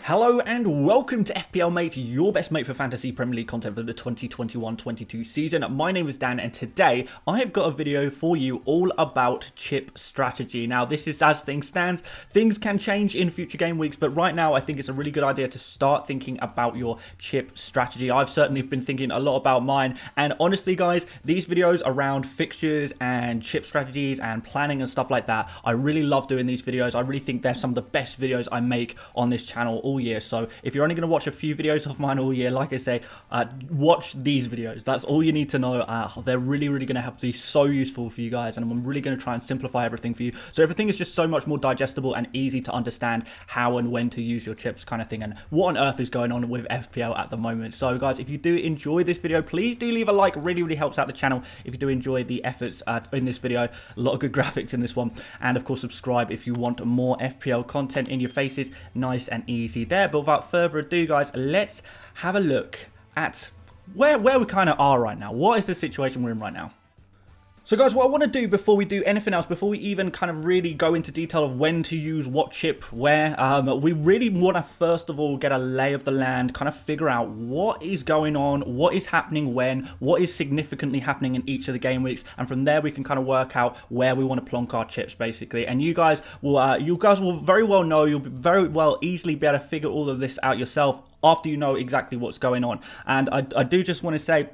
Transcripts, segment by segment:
Hello and welcome to FPL Mate, your best mate for fantasy Premier League content for the 2021-22 season. My name is Dan and today I have got a video for you all about chip strategy. Now this is as things stand. Things can change in future game weeks, but right now I think it's a really good idea to start thinking about your chip strategy. I've certainly been thinking a lot about mine, and honestly guys, these videos around fixtures and chip strategies and planning and stuff like that, I really love doing these videos. I really think they're some of the best videos I make on this channel all year. So if you're only going to watch a few videos of mine all year, like I say, watch these videos. That's all you need to know. They're really going to have to be so useful for you guys, and I'm really going to try and simplify everything for you, so everything is just so much more digestible and easy to understand how and when to use your chips kind of thing, and what on earth is going on with FPL at the moment. So guys, if you do enjoy this video, please do leave a like. Really helps out the channel if you do enjoy the efforts in this video. A lot of good graphics in this one, and of course subscribe if you want more FPL content in your faces, nice and easy there. But without further ado guys, let's have a look at where we kind of are right now. What is the situation we're in right now? So guys, what I want to do before we do anything else, before we even kind of really go into detail of when to use what chip where, we really want to first of all get a lay of the land, kind of figure out what is going on, what is happening when, what is significantly happening in each of the game weeks, and from there we can kind of work out where we want to plonk our chips basically. And you guys will very well know, you'll very well easily be able to figure all of this out yourself after you know exactly what's going on. And I do just want to say,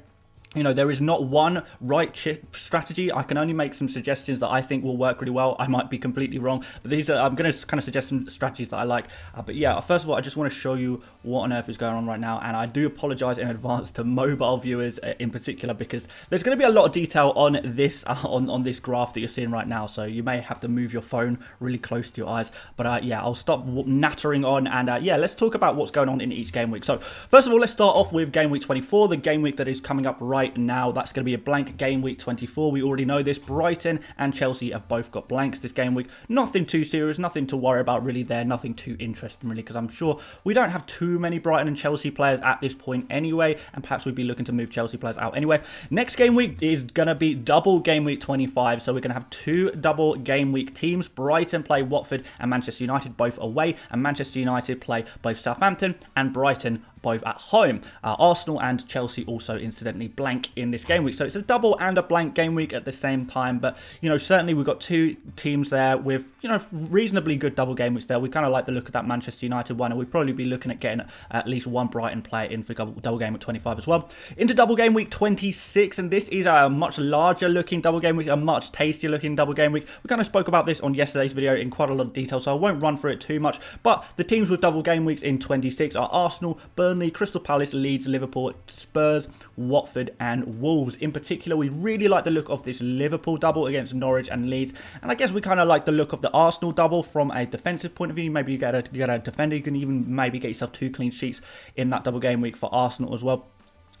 you know, there is not one right chip strategy. I can only make some suggestions that I think will work really well. I might be completely wrong, but these are, I'm going to kind of suggest some strategies that I like. But yeah, first of all, I just want to show you what on earth is going on right now. And I do apologize in advance to mobile viewers in particular, because there's going to be a lot of detail on this, on this graph that you're seeing right now. So you may have to move your phone really close to your eyes. But yeah, I'll stop nattering on, and yeah, let's talk about what's going on in each game week. So first of all, let's start off with game week 24, the game week that is coming up right now. That's going to be a blank game week 24. We already know this. Brighton and Chelsea have both got blanks this game week. Nothing too serious, nothing to worry about really there, nothing too interesting really, because I'm sure we don't have too many Brighton and Chelsea players at this point anyway, and perhaps we'd be looking to move Chelsea players out anyway. Next game week is going to be double game week 25, so we're going to have two double game week teams. Brighton play Watford and Manchester United both away, and Manchester United play both Southampton and Brighton both at home. Arsenal and Chelsea also incidentally blank in this game week. So it's a double and a blank game week at the same time. But, you know, certainly we've got two teams there with, you know, reasonably good double game weeks there. We kind of like the look of that Manchester United one, and we'd probably be looking at getting at least one Brighton player in for double game week 25 as well. Into double game week 26, and this is a much larger looking double game week, a much tastier looking double game week. We kind of spoke about this on yesterday's video in quite a lot of detail, so I won't run through it too much. But the teams with double game weeks in 26 are Arsenal, Burnley, Crystal Palace, Leeds, Liverpool, Spurs, Watford and Wolves. In particular, we really like the look of this Liverpool double against Norwich and Leeds, and I guess we kind of like the look of the Arsenal double from a defensive point of view. Maybe you get a defender, you can even maybe get yourself 2 clean sheets in that double game week for Arsenal as well.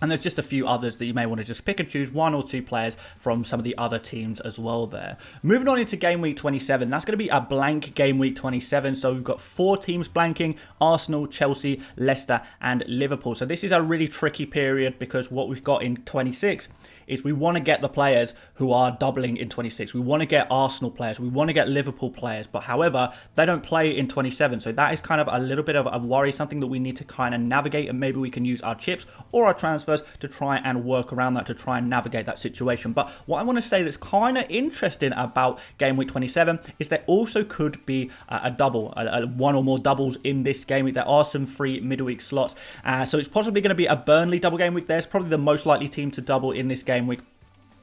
And there's just a few others that you may want to just pick and choose 1 or 2 players from some of the other teams as well there. Moving on into game week 27, that's going to be a blank game week 27. So we've got 4 teams blanking: Arsenal, Chelsea, Leicester and Liverpool. So this is a really tricky period, because what we've got in 26 is we want to get the players who are doubling in 26. We want to get Arsenal players. We want to get Liverpool players. But however, they don't play in 27. So that is kind of a little bit of a worry, something that we need to kind of navigate. And maybe we can use our chips or our transfers to try and work around that, to try and navigate that situation. But what I want to say that's kind of interesting about game week 27 is there also could be a double, 1 or more doubles in this game week. There are some free midweek slots. So it's possibly going to be a Burnley double game week. There's probably the most likely team to double in this game week.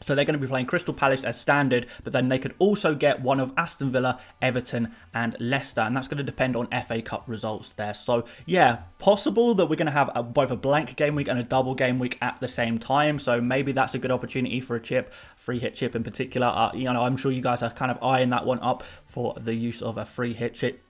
So they're going to be playing Crystal Palace as standard, but then they could also get one of Aston Villa, Everton and Leicester, and that's going to depend on FA Cup results there. So yeah, possible that we're going to have both a blank game week and a double game week at the same time. So maybe that's a good opportunity for a chip, free hit chip in particular. You know, I'm sure you guys are kind of eyeing that one up for the use of a free hit chip.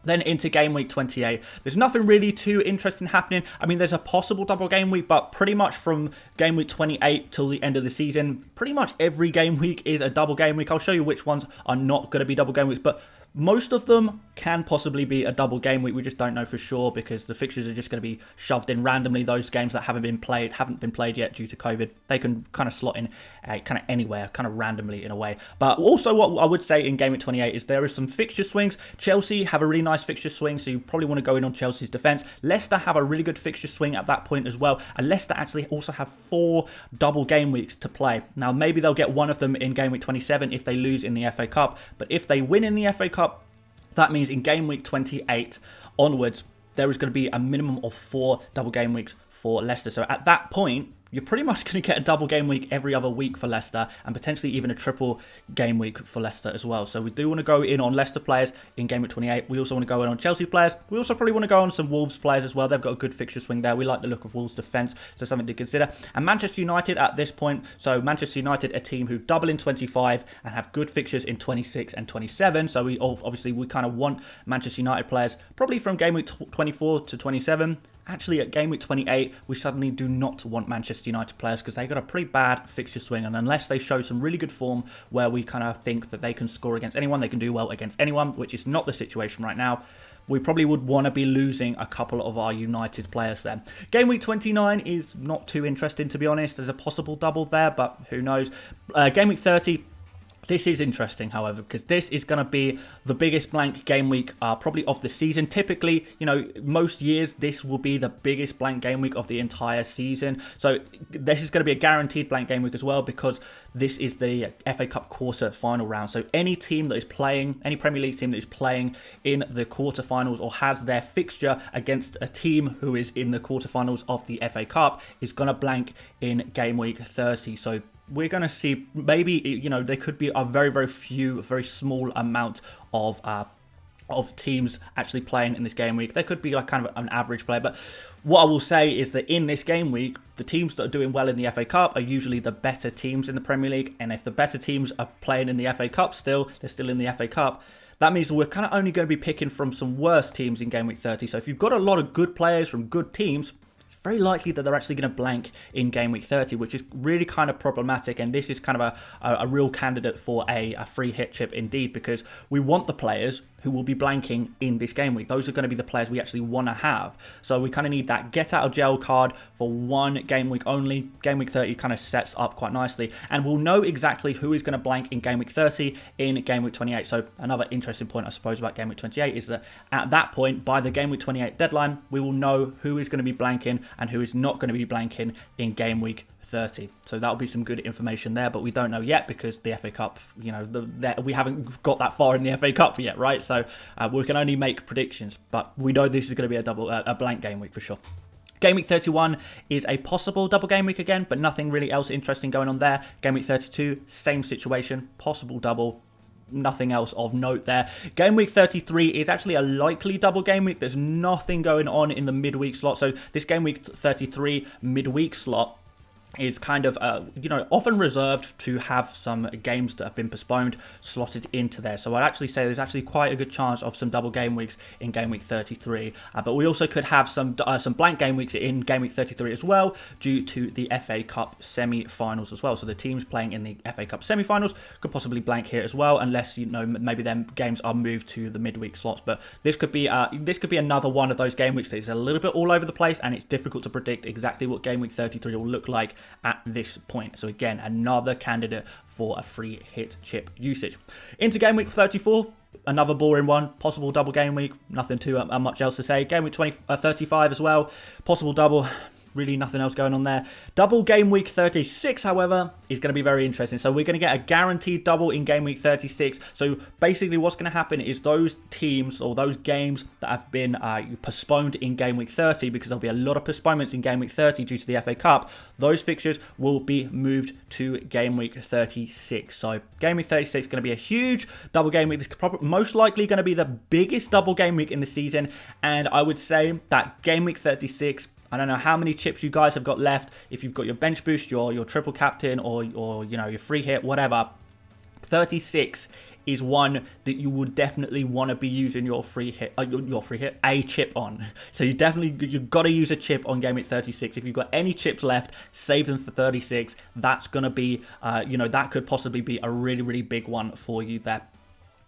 Then into game week 28, there's nothing really too interesting happening. I mean, there's a possible double game week, but pretty much from game week 28 till the end of the season, pretty much every game week is a double game week. I'll show you which ones are not going to be double game weeks, but Most of them can possibly be a double game week. We just don't know for sure because the fixtures are just going to be shoved in randomly. Those games that haven't been played yet due to COVID, they can kind of slot in kind of anywhere, kind of randomly in a way. But also what I would say in Gameweek 28 is there is some fixture swings. Chelsea have a really nice fixture swing, so you probably want to go in on Chelsea's defence. Leicester have a really good fixture swing at that point as well. And Leicester actually also have 4 double game weeks to play. Now, maybe they'll get one of them in Gameweek 27 if they lose in the FA Cup. But if they win in the FA Cup, that means in game week 28 onwards, there is going to be a minimum of 4 double game weeks for Leicester. So at that point, you're pretty much going to get a double game week every other week for Leicester and potentially even a triple game week for Leicester as well. So we do want to go in on Leicester players in game week 28. We also want to go in on Chelsea players. We also probably want to go on some Wolves players as well. They've got a good fixture swing there. We like the look of Wolves defence, so something to consider. And Manchester United at this point. So Manchester United, a team who double in 25 and have good fixtures in 26 and 27. So we kind of want Manchester United players probably from game week 24 to 27. Actually, at game week 28, we suddenly do not want Manchester United players because they got a pretty bad fixture swing. And unless they show some really good form where we kind of think that they can score against anyone, they can do well against anyone, which is not the situation right now, we probably would want to be losing a couple of our United players there. Game week 29 is not too interesting, to be honest. There's a possible double there, but who knows. Game week 30... This is interesting, however, because this is going to be the biggest blank game week probably of the season. Typically, you know, most years, this will be the biggest blank game week of the entire season. So this is going to be a guaranteed blank game week as well because this is the FA Cup quarter final round. So any team that is playing, any Premier League team that is playing in the quarterfinals or has their fixture against a team who is in the quarterfinals of the FA Cup is going to blank in game week 30. So we're going to see maybe, you know, there could be a very small amount of teams actually playing in this game week. There could be like kind of an average player, but what I will say is that in this game week, the teams that are doing well in the FA Cup are usually the better teams in the Premier League, and if the better teams are playing in the FA Cup still, they're still in the FA Cup, that means we're kind of only going to be picking from some worse teams in game week 30. So if you've got a lot of good players from good teams, very likely that they're actually going to blank in game week 30, which is really kind of problematic. And this is kind of a real candidate for a free hit chip indeed, because we want the players who will be blanking in this game week. Those are going to be the players we actually want to have. So we kind of need that get out of jail card for one game week only. Game week 30 kind of sets up quite nicely. And we'll know exactly who is going to blank in game week 30 in game week 28. So another interesting point, I suppose, about game week 28 is that at that point, by the game week 28 deadline, we will know who is going to be blanking and who is not going to be blanking in game week 30. So that'll be some good information there, but we don't know yet because the FA Cup, you know, we haven't got that far in the FA Cup yet, right? So we can only make predictions, but we know this is going to be a blank game week for sure. Game week 31 is a possible double game week again, but nothing really else interesting going on there. Game week 32, same situation, possible double. Nothing else of note there. Game week 33 is actually a likely double game week. There's nothing going on in the midweek slot. So this game week 33 midweek slot is kind of, you know, often reserved to have some games that have been postponed slotted into there. So I'd actually say there's actually quite a good chance of some double game weeks in game week 33. But we also could have some blank game weeks in game week 33 as well, due to the FA Cup semi-finals as well. So the teams playing in the FA Cup semi-finals could possibly blank here as well, unless, you know, maybe them games are moved to the midweek slots. But this could be another one of those game weeks that is a little bit all over the place, and it's difficult to predict exactly what game week 33 will look like at this point. So again, another candidate for a free hit chip usage. Into game week 34, another boring one, possible double game week, nothing too much else to say. Game week 35 as well, possible double. Really nothing else going on there. Double game week 36, however, is going to be very interesting. So we're going to get a guaranteed double in game week 36. So basically what's going to happen is those teams or those games that have been postponed in game week 30, because there'll be a lot of postponements in game week 30 due to the FA Cup, those fixtures will be moved to game week 36. So game week 36 is going to be a huge double game week. This is most likely going to be the biggest double game week in the season. And I would say that game week 36, I don't know how many chips you guys have got left. If you've got your bench boost, your triple captain, or you know, your free hit, whatever, 36 is one that you would definitely want to be using your free hit, a chip on. So you've got to use a chip on game week 36. If you've got any chips left, save them for 36. That's gonna be, you know, that could possibly be a really big one for you there.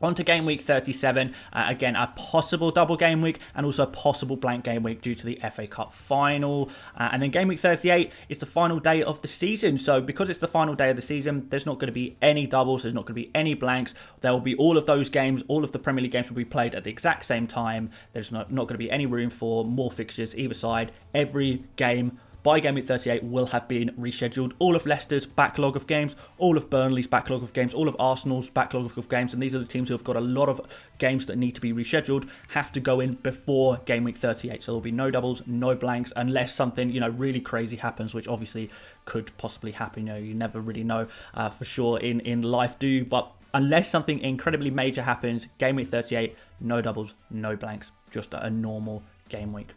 On to game week 37, again, a possible double game week and also a possible blank game week due to the FA Cup final. And then game week 38 is the final day of the season. So because it's the final day of the season, there's not going to be any doubles, there's not going to be any blanks. There will be all of those games, all of the Premier League games will be played at the exact same time. There's not going to be any room for more fixtures either side. Every game by game week 38 will have been rescheduled. All of Leicester's backlog of games, all of Burnley's backlog of games, all of Arsenal's backlog of games, and these are the teams who have got a lot of games that need to be rescheduled, have to go in before game week 38. So there'll be no doubles, no blanks, unless something, really crazy happens, which obviously could possibly happen. You never really know for sure in life, but unless something incredibly major happens, game week 38, no doubles, no blanks, just a normal game week.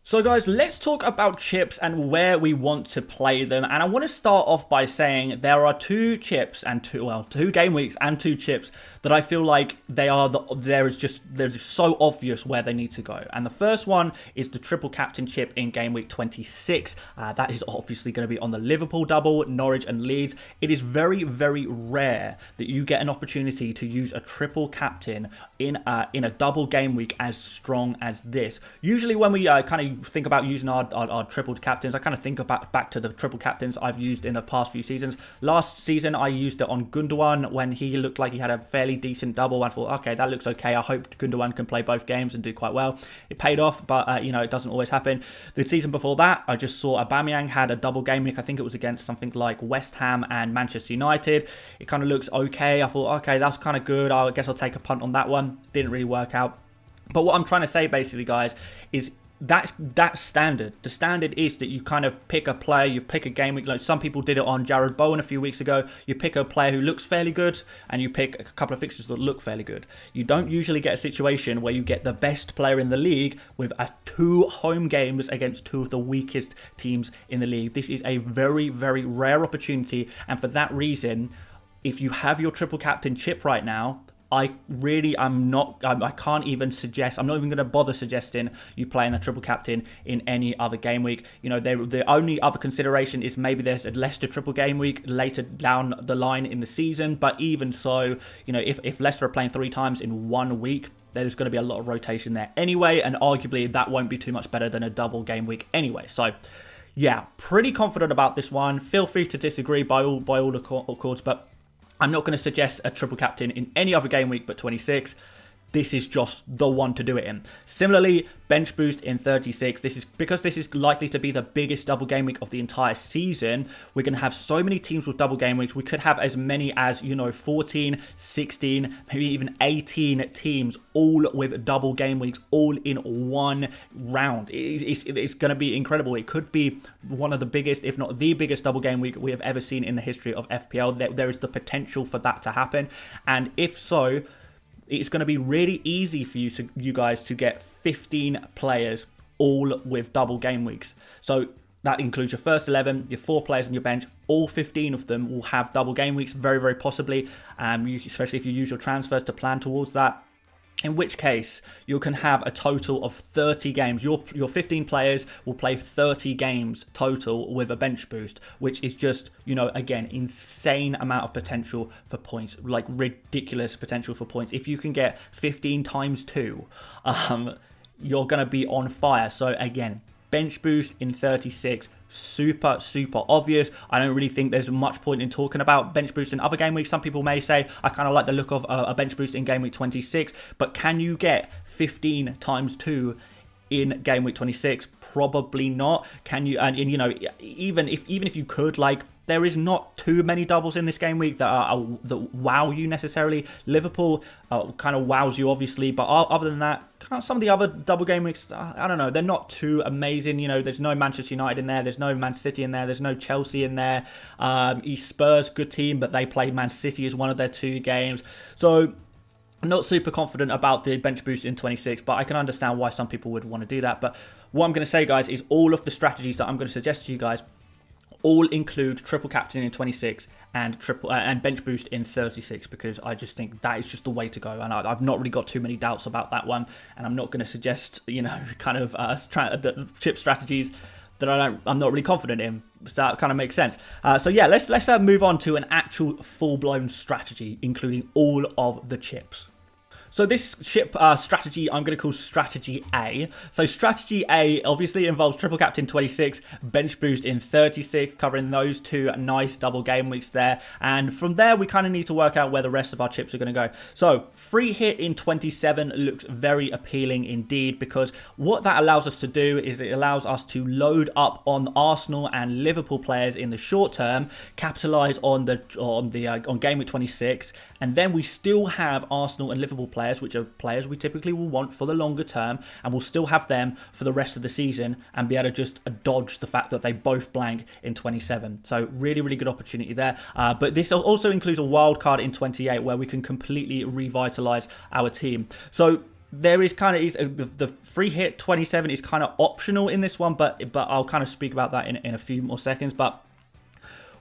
So guys, let's talk about chips and where we want to play them. And I want to start off by saying there are two chips and two game weeks and two chips that I feel like they're just so obvious where they need to go. And the first one is the triple captain chip in game week 26. That is obviously going to be on the Liverpool double, Norwich and Leeds. It is very, very rare that you get an opportunity to use a triple captain in a double game week as strong as this. Usually when we kind of think about using our triple captains, I kind of think about back to the triple captains I've used in the past few seasons. Last season I used it on Gundogan when he looked like he had a fairly decent double. I thought, okay, that looks okay. I hope Gundogan can play both games and do quite well. It paid off, but it doesn't always happen. The season before that, I just saw Aubameyang had a double game week. I think it was against something like West Ham and Manchester United. It kind of looks okay. I thought, okay, that's kind of good. I guess I'll take a punt on that one. Didn't really work out. But what I'm trying to say basically, guys, is that's standard. The standard is that you kind of pick a player, you pick a game week. Like some people did it on Jared Bowen a few weeks ago. You pick a player who looks fairly good and you pick a couple of fixtures that look fairly good. You don't usually get a situation where you get the best player in the league with two home games against two of the weakest teams in the league. This is a very, very rare opportunity, and for that reason, if you have your triple captain chip right now, I can't even suggest, I'm not even going to bother suggesting you playing a triple captain in any other game week. The only other consideration is maybe there's a Leicester triple game week later down the line in the season. But even so, if Leicester are playing 3 times in 1 week, there's going to be a lot of rotation there anyway. And arguably that won't be too much better than a double game week anyway. So yeah, pretty confident about this one. Feel free to disagree by all accords, but I'm not going to suggest a triple captain in any other game week but 26. This is just the one to do it in. Similarly, bench boost in 36. This is likely to be the biggest double game week of the entire season. We're going to have so many teams with double game weeks. We could have as many as 14, 16, maybe even 18 teams all with double game weeks all in one round. It's going to be incredible. It could be one of the biggest, if not the biggest double game week we have ever seen in the history of FPL. There is the potential for that to happen, and if so, it's going to be really easy for you guys to get 15 players all with double game weeks. So that includes your first 11, your 4 players on your bench. All 15 of them will have double game weeks, very, very possibly, especially if you use your transfers to plan towards that. In which case, you can have a total of 30 games. Your 15 players will play 30 games total with a bench boost, which is just, again, insane amount of potential for points, like ridiculous potential for points. If you can get 15 times 2, you're going to be on fire. So again, bench boost in 36, super, super obvious. I don't really think there's much point in talking about bench boost in other game weeks. Some people may say, I kind of like the look of a bench boost in game week 26, but can you get 15 times 2 in game week 26? Probably not. Can you? And even if you could, there is not too many doubles in this game week that wow you necessarily. Liverpool kind of wows you, obviously, but other than that, some of the other double game weeks, I don't know, they're not too amazing. There's no Manchester United in there, there's no Man City in there, there's no Chelsea in there. Spurs, good team, but they played Man City as one of their 2 games. So I'm not super confident about the bench boost in 26, but I can understand why some people would want to do that. But what I'm going to say, guys, is all of the strategies that I'm going to suggest to you guys all include triple captain in 26 and bench boost in 36, because I just think that is just the way to go, and I've not really got too many doubts about that one, and I'm not going to suggest the chip strategies that I'm not really confident in. So that kind of makes sense. So yeah, let's move on to an actual full-blown strategy, including all of the chips. So this chip strategy I'm going to call Strategy A. So Strategy A obviously involves triple captain 26, bench boost in 36, covering those two nice double game weeks there. And from there, we kind of need to work out where the rest of our chips are going to go. So free hit in 27 looks very appealing indeed, because what that allows us to do is it allows us to load up on Arsenal and Liverpool players in the short term, capitalize on game week 26, and then we still have Arsenal and Liverpool players, which are players we typically will want for the longer term, and we'll still have them for the rest of the season and be able to just dodge the fact that they both blank in 27. So really, really good opportunity there. But this also includes a wild card in 28 where we can completely revitalize our team. So there is kind of the free hit 27 is kind of optional in this one, but I'll kind of speak about that in a few more seconds. But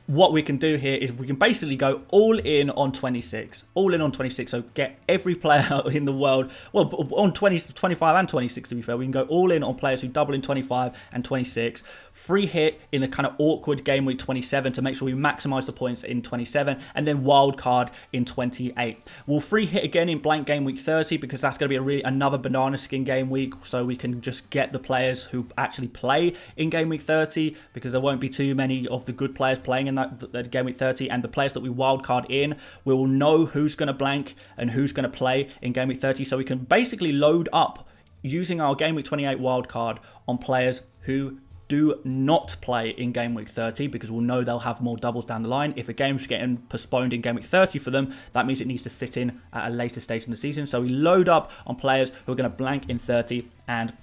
what we can do here is we can basically go all in on 26. All in on 26. So get every player in the world. Well, on 25 and 26 to be fair. We can go all in on players who double in 25 and 26. Free hit in the kind of awkward game week 27 to make sure we maximize the points in 27. And then wild card in 28. We'll free hit again in blank game week 30 because that's going to be another banana skin game week. So we can just get the players who actually play in game week 30 because there won't be too many of the good players playing in that game week 30, and the players that we wildcard in, we will know who's going to blank and who's going to play in game week 30, so we can basically load up using our game week 28 wildcard on players who do not play in game week 30 because we'll know they'll have more doubles down the line. If a game's getting postponed in game week 30 for them, that means it needs to fit in at a later stage in the season. So we load up on players who are going to blank in 30 and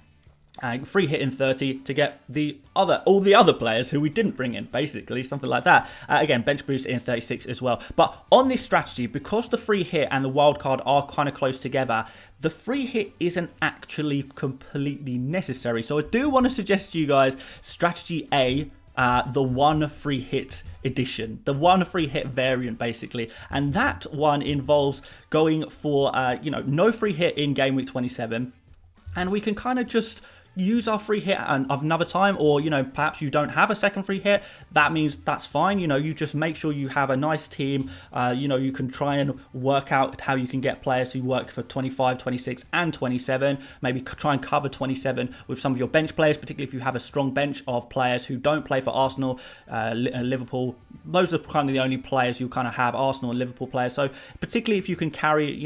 free hit in 30 to get all the other players who we didn't bring in, basically, something like that. Again, bench boost in 36 as well. But on this strategy, because the free hit and the wild card are kind of close together, the free hit isn't actually completely necessary. So I do want to suggest to you guys Strategy A, the one free hit edition, the one free hit variant basically, and that one involves going for no free hit in game week 27, and we can kind of just use our free hit another time, or perhaps you don't have a second free hit. That means that's fine. You just make sure you have a nice team. You can try and work out how you can get players who work for 25, 26 and 27. Maybe try and cover 27 with some of your bench players, particularly if you have a strong bench of players who don't play for Arsenal, Liverpool. Those are kind of the only players you kind of have, Arsenal and Liverpool players. So particularly if you can carry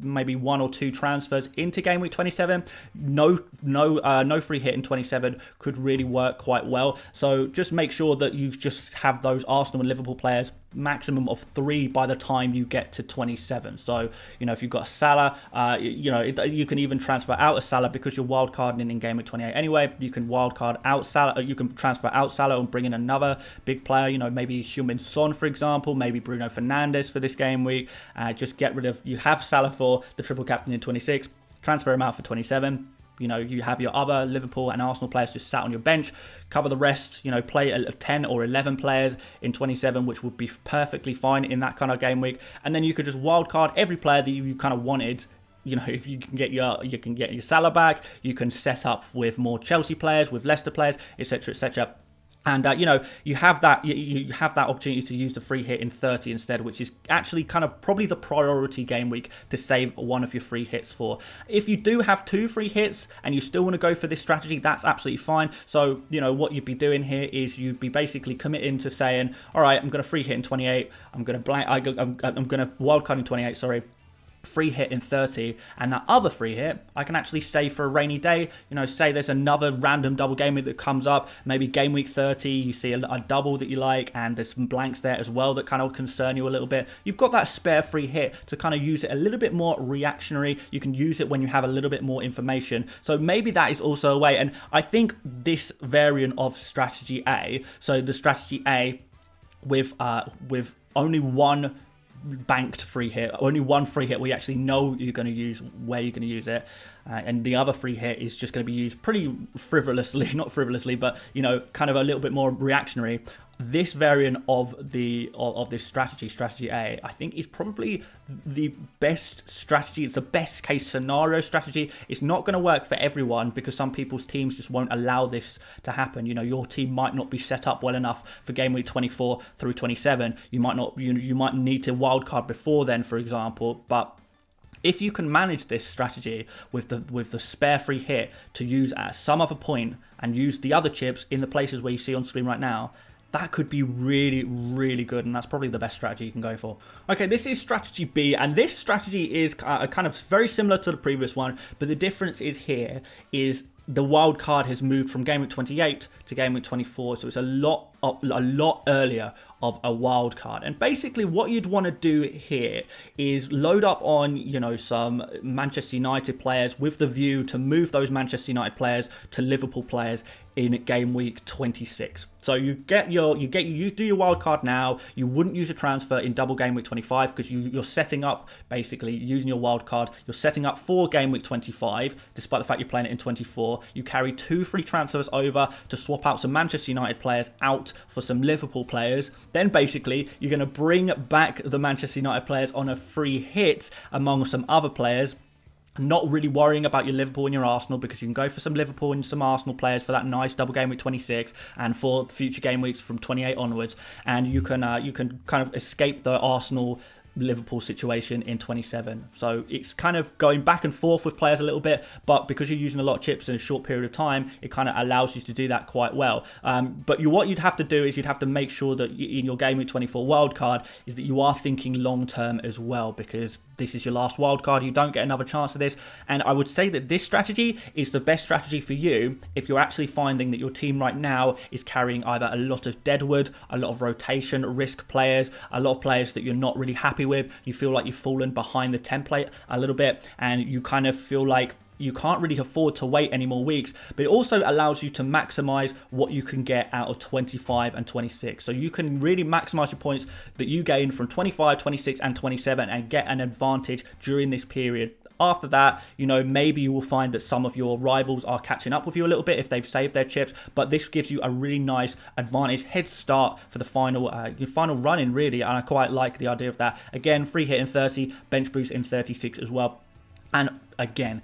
maybe one or two transfers into game week 27, no free hit in 27 could really work quite well. So just make sure that you just have those Arsenal and Liverpool players, maximum of 3 by the time you get to 27. So if you've got a Salah, you can even transfer out a Salah because you're wildcarding in game week 28 anyway. You can wildcard out Salah, you can transfer out Salah and bring in another big player, maybe Heung-min Son for example, maybe Bruno Fernandes for this game week. Just get rid of, you have Salah for the triple captain in 26, transfer him out for 27. You have your other Liverpool and Arsenal players just sat on your bench, cover the rest, play 10 or 11 players in 27, which would be perfectly fine in that kind of game week. And then you could just wildcard every player that you kind of wanted. If you can get your Salah back, you can set up with more Chelsea players, with Leicester players, etc., etc. And you have that opportunity to use the free hit in 30 instead, which is actually kind of probably the priority game week to save one of your free hits for. If you do have 2 free hits and you still want to go for this strategy, that's absolutely fine. So what you'd be doing here is you'd be basically committing to saying, all right, I'm going to free hit in 28, I'm going to wildcard in 28, sorry. Free hit in 30, and that other free hit I can actually save for a rainy day. Say there's another random double game week that comes up, maybe game week 30, you see a double that you like and there's some blanks there as well that kind of concern you a little bit. You've got that spare free hit to kind of use it a little bit more reactionary. You can use it when you have a little bit more information, so maybe that is also a way. And I think this variant of strategy A, so the strategy A with only one banked free hit, only one free hit where you actually know you're going to use, where you're going to use it, and the other free hit is just going to be used pretty frivolously, not frivolously, but kind of a little bit more reactionary. This variant of this strategy A, I think is probably the best strategy. It's the best case scenario strategy. It's not going to work for everyone because some people's teams just won't allow this to happen. Your team might not be set up well enough for game week 24 through 27. You might not, you might need to wildcard before then, for example, but If you can manage this strategy with the spare free hit to use at some other point and use the other chips in the places where you see on screen right now, that could be really, really good, and that's probably the best strategy you can go for. Okay, this is strategy B, and this strategy is kind of very similar to the previous one, but the difference is here is the wild card has moved from Gameweek 28 to Gameweek 24, so it's a lot earlier of a wild card. And basically what you'd want to do here is load up on, you know, some Manchester United players with the view to move those Manchester United players to Liverpool players in Gameweek 26. So you do your wild card now. You wouldn't use a transfer in double Gameweek 25 because you're setting up, basically using your wild card, you're setting up for Gameweek 25, despite the fact you're playing it in 24. You carry 2 free transfers over to swap out some Manchester United players out for some Liverpool players. Then basically you're going to bring back the Manchester United players on a free hit among some other players. Not really worrying about your Liverpool and your Arsenal, because you can go for some Liverpool and some Arsenal players for that nice double game week 26 and for future game weeks from 28 onwards, and you can kind of escape the Arsenal Liverpool situation in 27. So it's kind of going back and forth with players a little bit, but because you're using a lot of chips in a short period of time, it kind of allows you to do that quite well. But what you'd have to do is you'd have to make sure that in your Game Week 24 wildcard is that you are thinking long term as well, because this is your last wildcard. You don't get another chance at this. And I would say that this strategy is the best strategy for you if you're actually finding that your team right now is carrying either a lot of deadwood, a lot of rotation risk players, a lot of players that you're not really happy with. You feel like you've fallen behind the template a little bit, and you kind of feel like you can't really afford to wait any more weeks. But it also allows you to maximize what you can get out of 25 and 26. So you can really maximize your points that you gain from 25, 26 and 27 and get an advantage during this period. After that, you know, maybe you will find that some of your rivals are catching up with you a little bit if they've saved their chips, but this gives you a really nice advantage, head start for the final run in, really, and I quite like the idea of that. Again, free hit in 30, bench boost in 36 as well. And again,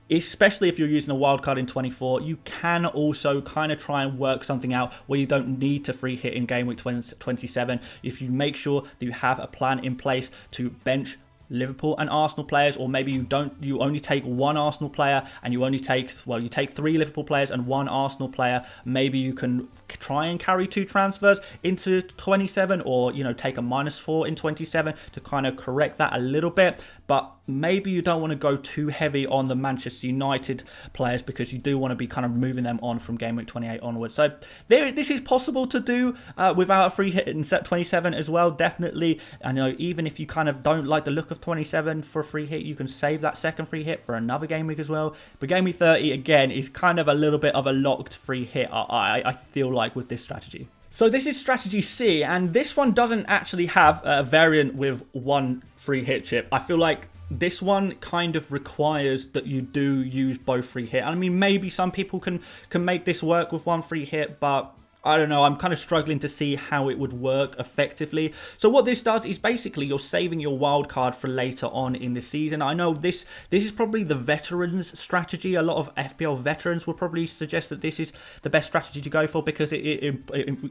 especially if you're using a wildcard in 24, you can also kind of try and work something out where you don't need to free hit in game week 27 if you make sure that you have a plan in place to bench Liverpool and Arsenal players, or maybe you only take one Arsenal player and you take 3 Liverpool players and 1 Arsenal player. Maybe you can try and carry 2 transfers into 27, or, you know, take a -4 in 27 to kind of correct that a little bit. But maybe you don't want to go too heavy on the Manchester United players, because you do want to be kind of moving them on from game week 28 onwards. So this is possible to do without a free hit in set 27 as well, definitely. I know even if you kind of don't like the look of 27 for a free hit, you can save that second free hit for another game week as well. But game week 30, again, is kind of a little bit of a locked free hit, I feel like, with this strategy. So this is strategy C, and this one doesn't actually have a variant with 1 free hit chip. I feel like this one kind of requires that you do use both free hit. I mean, maybe some people can make this work with 1 free hit, but I don't know, I'm kind of struggling to see how it would work effectively. So what this does is basically you're saving your wild card for later on in the season. I know this is probably the veterans strategy. A lot of FPL veterans would probably suggest that this is the best strategy to go for, because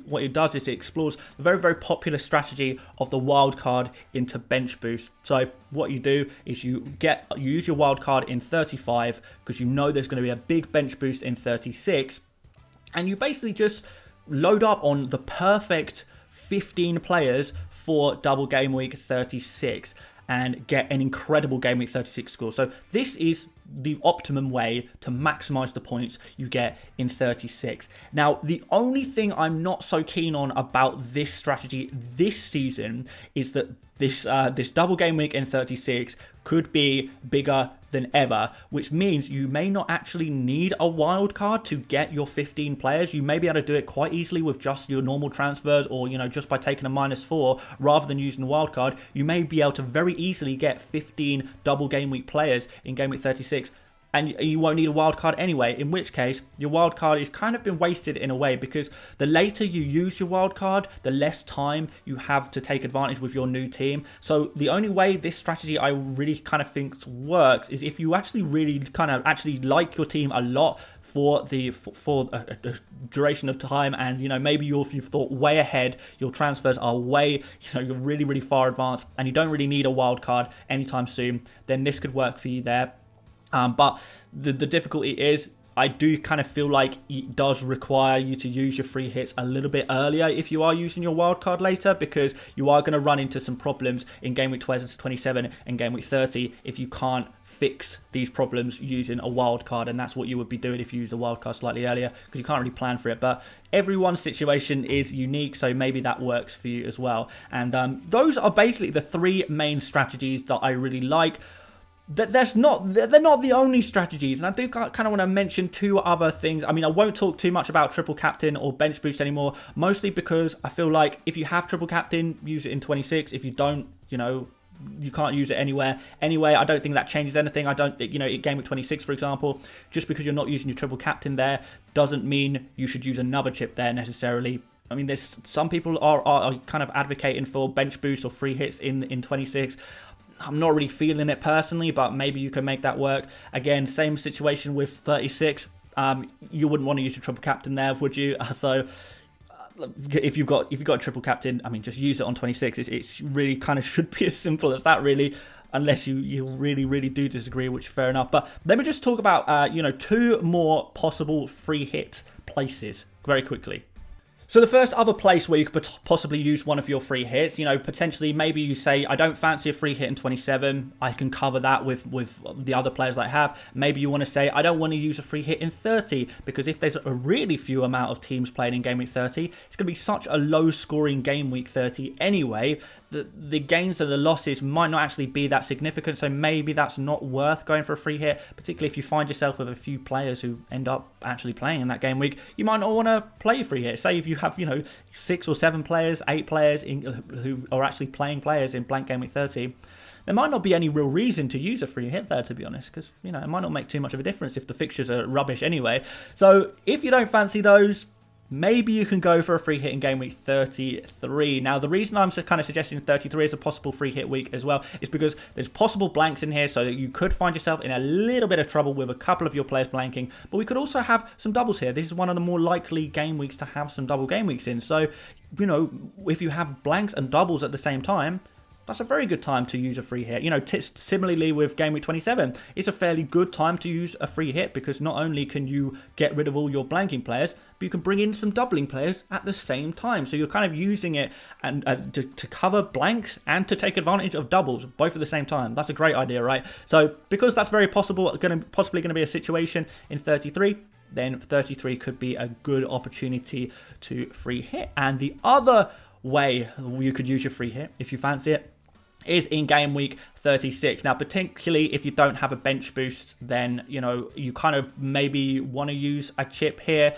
what it does is it explores the very, very popular strategy of the wild card into bench boost. So what you do is you use your wild card in 35 because you know there's going to be a big bench boost in 36, and you basically just load up on the perfect 15 players for double game week 36 and get an incredible game week 36 score. So this is the optimum way to maximize the points you get in 36. Now, the only thing I'm not so keen on about this strategy this season is that this double game week in 36 could be bigger than ever, which means you may not actually need a wild card to get your 15 players. You may be able to do it quite easily with just your normal transfers, or, you know, just by taking a -4 rather than using a wild card. You may be able to very easily get 15 double game week players in game week 36. And you won't need a wild card anyway, in which case your wild card is kind of been wasted in a way, because the later you use your wild card, the less time you have to take advantage with your new team. So the only way this strategy I really kind of think works is if you actually really kind of like your team a lot for a duration of time, and maybe you've thought way ahead, your transfers are way, you're really, really far advanced, and you don't really need a wild card anytime soon, then this could work for you there. But the difficulty is, I do kind of feel like it does require you to use your free hits a little bit earlier if you are using your wildcard later, because you are going to run into some problems in Game Week 27 and Game Week 30 if you can't fix these problems using a wildcard, and that's what you would be doing if you use a wildcard slightly earlier, because you can't really plan for it. But everyone's situation is unique, so maybe that works for you as well. And those are basically the three main strategies that I really like. They're not the only strategies, and I do kind of want to mention two other things. I mean, I won't talk too much about triple captain or bench boost anymore, mostly because I feel like if you have triple captain, use it in 26. If you don't, you can't use it anywhere. Anyway, I don't think that changes anything. I don't think, in Game Week 26, for example, just because you're not using your triple captain there doesn't mean you should use another chip there necessarily. I mean, there's some people are kind of advocating for bench boost or free hits in 26. I'm not really feeling it personally, but maybe you can make that work. Again, same situation with 36. You wouldn't want to use your triple captain there, would you? So if you've got a triple captain, I mean, just use it on 26. It's really kind of should be as simple as that, really, unless you really, really do disagree, which fair enough. But let me just talk about two more possible free hit places very quickly. So the first other place where you could possibly use one of your free hits, potentially maybe you say, I don't fancy a free hit in 27. I can cover that with the other players that I have. Maybe you want to say, I don't want to use a free hit in 30, because if there's a really few amount of teams playing in Game Week 30, it's going to be such a low scoring Game Week 30 anyway, the gains and the losses might not actually be that significant. So maybe that's not worth going for a free hit, particularly if you find yourself with a few players who end up actually playing in that game week. You might not want to play a free hit. Say if you have 6 or 7 players, 8 players who are actually playing players in blank Game Week 30, there might not be any real reason to use a free hit there, to be honest, because it might not make too much of a difference if the fixtures are rubbish anyway. So if you don't fancy those, maybe you can go for a free hit in Game Week 33. Now, the reason I'm kind of suggesting 33 as a possible free hit week as well is because there's possible blanks in here, so that you could find yourself in a little bit of trouble with a couple of your players blanking. But we could also have some doubles here. This is one of the more likely game weeks to have some double game weeks in. So, if you have blanks and doubles at the same time, that's a very good time to use a free hit. Similarly with Game Week 27, it's a fairly good time to use a free hit, because not only can you get rid of all your blanking players, but you can bring in some doubling players at the same time. So you're kind of using it and to cover blanks and to take advantage of doubles, both at the same time. That's a great idea, right? So because that's very possibly going to be a situation in 33, then 33 could be a good opportunity to free hit. And the other way you could use your free hit, if you fancy it, is in Game Week 36. Now, particularly if you don't have a bench boost, then, you kind of maybe want to use a chip here.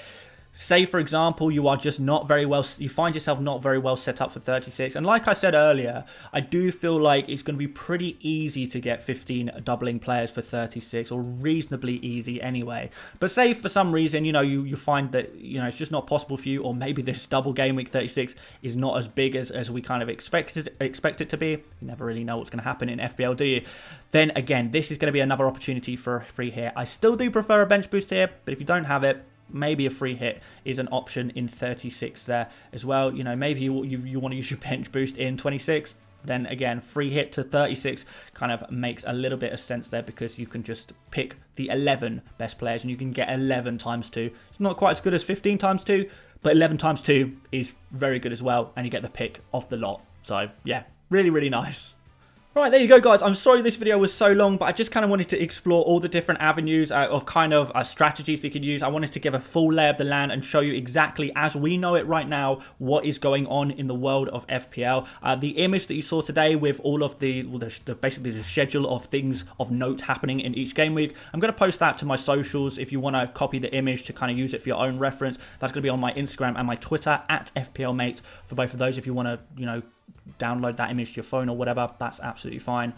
Say, for example, you find yourself not very well set up for 36. And like I said earlier, I do feel like it's going to be pretty easy to get 15 doubling players for 36, or reasonably easy anyway. But say for some reason, you find that, it's just not possible for you, or maybe this double Game Week 36 is not as big as we kind of expect it to be. You never really know what's going to happen in FPL, do you? Then again, this is going to be another opportunity for a free hit. I still do prefer a bench boost here, but if you don't have it, maybe a free hit is an option in 36 there as well. Maybe you want to use your bench boost in 26. Then again, free hit to 36 kind of makes a little bit of sense there, because you can just pick the 11 best players and you can get 11 times 2. It's not quite as good as 15 times 2, but 11 times 2 is very good as well, and you get the pick of the lot. So yeah, really, really nice. Right, there you go, guys. I'm sorry this video was so long, but I just kind of wanted to explore all the different avenues of kind of strategies you can use. I wanted to give a full lay of the land and show you exactly, as we know it right now, what is going on in the world of FPL. The image that you saw today with all of basically the schedule of things of note happening in each game week, I'm going to post that to my socials if you want to copy the image to kind of use it for your own reference. That's going to be on my Instagram and my Twitter at FPL Mate for both of those. If you want to, download that image to your phone or whatever, that's absolutely fine.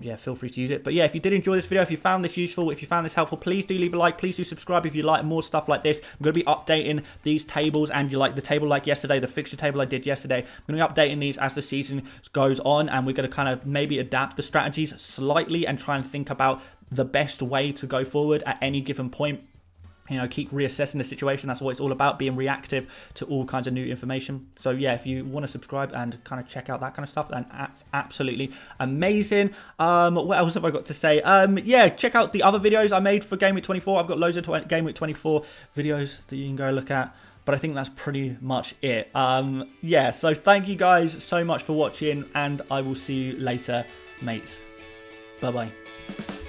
Yeah, feel free to use it. But yeah, if you did enjoy this video, if you found this useful, if you found this helpful, please do leave a like, please do subscribe if you like more stuff like this. I'm going to be updating these tables, and you like the table like yesterday, the fixture table I did yesterday. I'm going to be updating these as the season goes on, and we're going to kind of maybe adapt the strategies slightly and try and think about the best way to go forward at any given point you know, keep reassessing the situation. That's what it's all about, being reactive to all kinds of new information. So yeah, if you want to subscribe and kind of check out that kind of stuff, then that's absolutely amazing. What else have I got to say? Yeah, check out the other videos I made for Gameweek 24. I've got loads of Gameweek 24 videos that you can go look at. But I think that's pretty much it. Yeah, so thank you guys so much for watching, and I will see you later, mates. Bye-bye.